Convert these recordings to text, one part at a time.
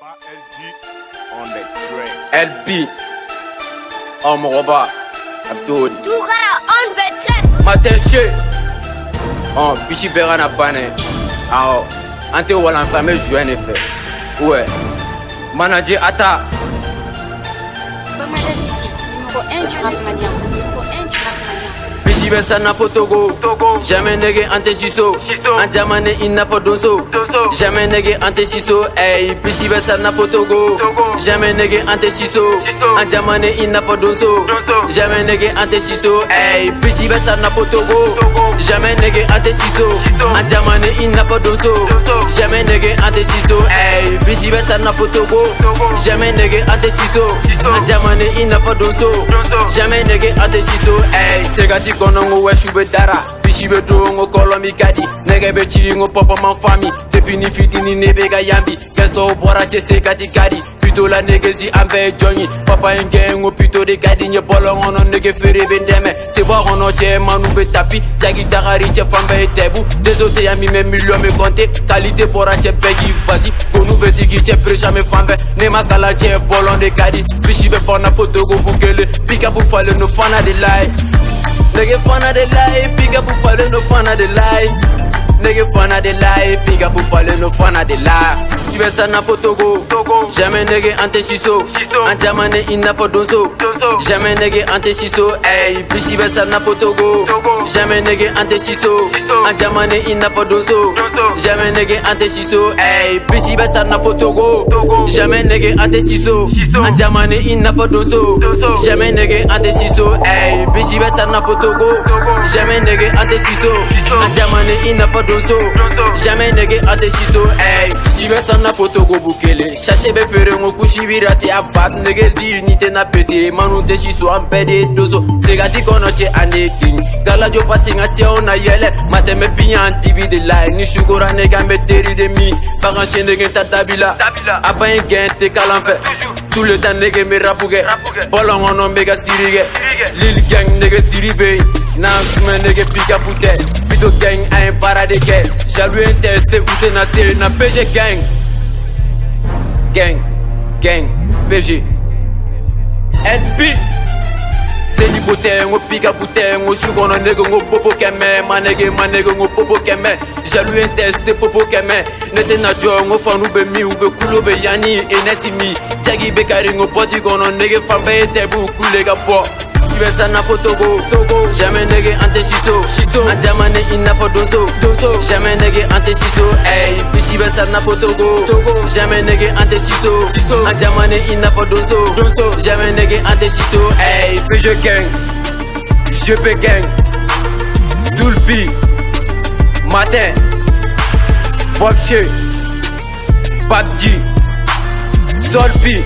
On the track. LB Omroba Abdul Dugara on the track. Matenche Bichi Vera na pane Ao Ante wala fame jouer en effet Ouais Manager Ata Bamada City, numéro 1 du rap malien. Numéro 1 du rap malien. Bichi Bessa na Togo Jamais nege ante siso Anjamane ina po donso Jamais nege ante siso Ey Bichi Bessa na Togo Jamais nege ante siso Anjamane ina po donso Jamais nege ante siso Ey Bichi Bessa na Togo Jamais nege ante siso Anjamane ina po donso Jamais nege ante siso Ey Bichi Bessa na Togo Jamais nege ante siso Anjamane ina po donso Jamais nege ante siso Ey Segati kono ngo weshu be dara Bichi be do ngo kolomi kadi Nege be chi ngo papa man fami Depuis ni fitini ne be ga yambi Kesto bora che segati kadi Pito la nege zi ambe jonyi Papa nge ngo pito de kadi Nye bolo ngono nege fere be ndeme Te bo ngono che manu be tapi Jagi dagari che fambe tebu Desote yami me million me konte Kalite bora che begi vadi Gonu be digi che presha me fambe Nema kala che bolon de kadi Bichi be pona poto go bukele Pika bu fale no fana de lai Nigga fana de life, pick up buffalo no fana de life. Nigga fana de life, pick up buffalo no fana de life. Ibesa na Togo, jamais nigga ante siso. Anjamane ina po donso, jamais nigga ante siso. Ey, bichi besa na Togo, jamais nigga ante siso. Anjamane ina po donso, jamais nigga ante siso. Ey, bichi besa na Togo, jamais nigga ante siso. Anjamane ina po donso, jamais nigga ante siso. Ey, bichi besa na Togo, jamais nigga ante siso. Anjamane ina po donso, jamais nigga ante siso. Ey, bichi besa na Togo bukele, chache be fere ngo kushi birate abab nigga zi ni te na pete manu te siso ampede dozo. Segati kono che ane king, gala jo passing a ona yele, mate me piyan TV de line, ni shugora nigga me teri de mi, bagan chen nigga tatabila, abayen gen te kalanfe. Tout le temps nigga me rapuge, bolon ono mega sirige, lil gang nigga siribe, nansme nigga pika pute, pito gang a un paradeke, jaloux inteste ute na seri na PG gang. Gang, PG NP Seni bote ngo pika bote ngo sugono nego ngo popo keme manege ngo popo keme jaloux inteste popo keme nete na jo ngo fanu be mi ube kulo be yani enesi mi jagi be kari ngo poti gono nege fambe tebu kulega po Ibesa na Togo, jamais nege ante siso Anjamane ina po donso, jamais nege ante siso. Ey, bichi besa na Togo, jamais nege ante siso Anjamane ina po donso, jamais nege ante siso. Ey, PG gang, GP gang, Zulbi, Matin, Bobche, Babji, Solpi,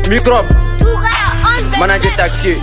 Microbe, Dugara on the Manager track. Taxi.